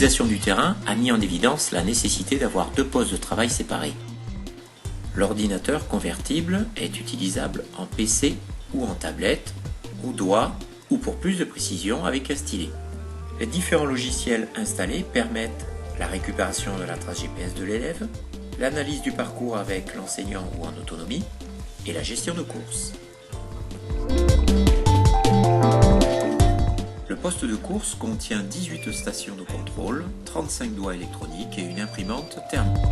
L'utilisation du terrain a mis en évidence la nécessité d'avoir deux postes de travail séparés. L'ordinateur convertible est utilisable en PC ou en tablette, au doigt ou pour plus de précision avec un stylet. Les différents logiciels installés permettent la récupération de la trace GPS de l'élève, l'analyse du parcours avec l'enseignant ou en autonomie et la gestion de course. Le poste de course contient 18 stations de contrôle, 35 doigts électroniques et une imprimante thermique.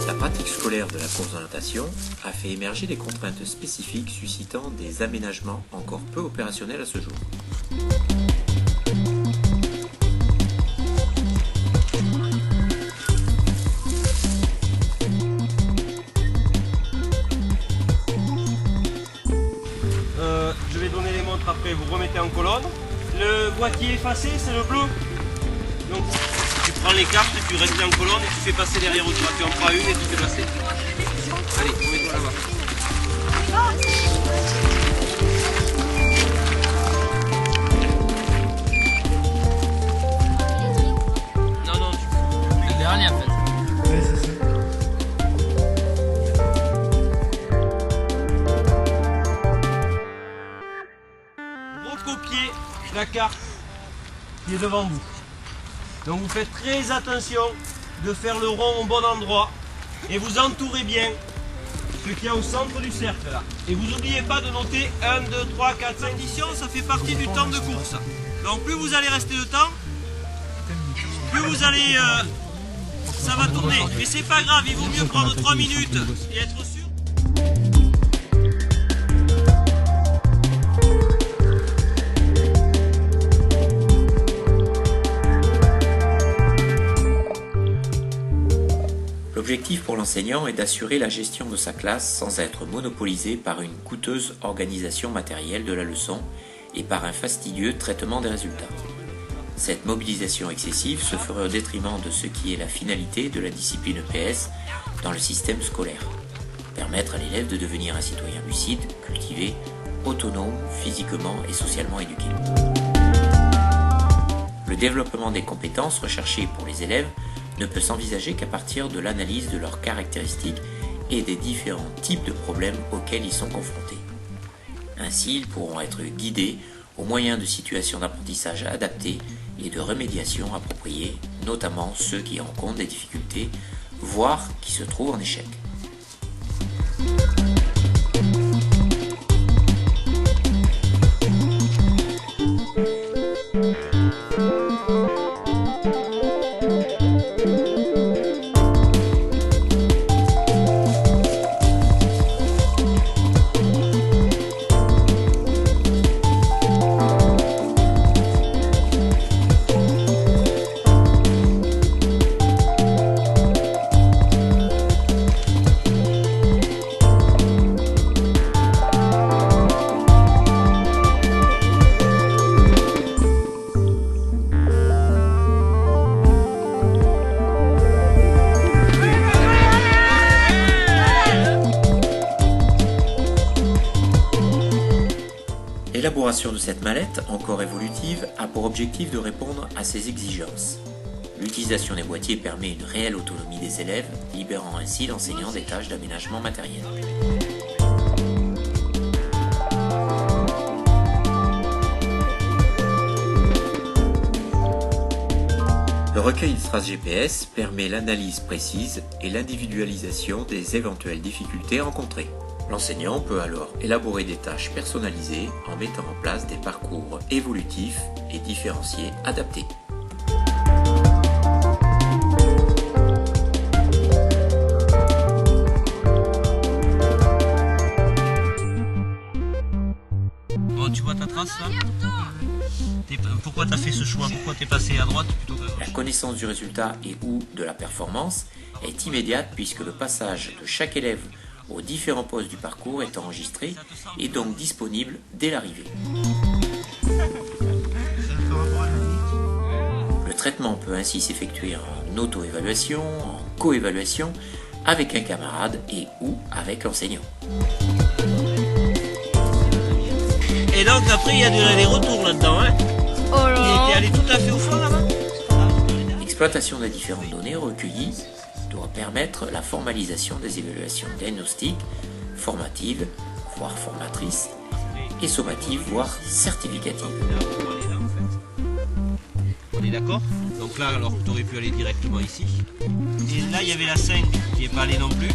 La pratique scolaire de la course de natation a fait émerger des contraintes spécifiques suscitant des aménagements encore peu opérationnels à ce jour. Je vais donner les montres après, vous remettez en colonne. Le boîtier effacé, c'est le bleu. Donc tu prends les cartes, tu restes en colonne et tu fais passer derrière toi. Tu en prends une et tu fais passer. Allez, remets-toi là-bas. Non, tu le dernier en fait. Oui, c'est ça. Recopiez la carte qui est devant vous. Donc vous faites très attention de faire le rond au bon endroit et vous entourez bien ce qu'il y a au centre du cercle là. Et vous n'oubliez pas de noter 1, 2, 3, 4, 5 additions, ça fait partie du temps de course. Donc plus vous allez rester de temps, plus vous allez... ça va tourner. Mais c'est pas grave, il vaut mieux prendre 3 minutes et être sûr. L'objectif pour l'enseignant est d'assurer la gestion de sa classe sans être monopolisé par une coûteuse organisation matérielle de la leçon et par un fastidieux traitement des résultats. Cette mobilisation excessive se ferait au détriment de ce qui est la finalité de la discipline EPS dans le système scolaire. Permettre à l'élève de devenir un citoyen lucide, cultivé, autonome, physiquement et socialement éduqué. Le développement des compétences recherchées pour les élèves ne peut s'envisager qu'à partir de l'analyse de leurs caractéristiques et des différents types de problèmes auxquels ils sont confrontés. Ainsi, ils pourront être guidés au moyen de situations d'apprentissage adaptées et de remédiation appropriées, notamment ceux qui rencontrent des difficultés, voire qui se trouvent en échec. L'élaboration de cette mallette, encore évolutive, a pour objectif de répondre à ces exigences. L'utilisation des boîtiers permet une réelle autonomie des élèves, libérant ainsi l'enseignant des tâches d'aménagement matériel. Le recueil de traces GPS permet l'analyse précise et l'individualisation des éventuelles difficultés rencontrées. L'enseignant peut alors élaborer des tâches personnalisées en mettant en place des parcours évolutifs et différenciés adaptés. Bon, tu vois ta trace là ? Pourquoi tu as fait ce choix ? Pourquoi tu es passé à droite plutôt qu'à gauche ? La connaissance du résultat et ou de la performance est immédiate puisque le passage de chaque élève aux différents postes du parcours est enregistré et donc disponible dès l'arrivée. Le traitement peut ainsi s'effectuer en auto-évaluation, en co-évaluation, avec un camarade et ou avec l'enseignant. donc après il y a des allers-retours là-dedans. Hein. Oh là Il là. était allé tout à fait au fond là-bas. L'exploitation des différentes données recueillies doit permettre la formalisation des évaluations diagnostiques, formatives, voire formatrices, et sommatives, voire certificatives. On est d'accord? Donc là, alors tu aurais pu aller directement ici. Et là, il y avait la 5 qui n'est pas allée non plus.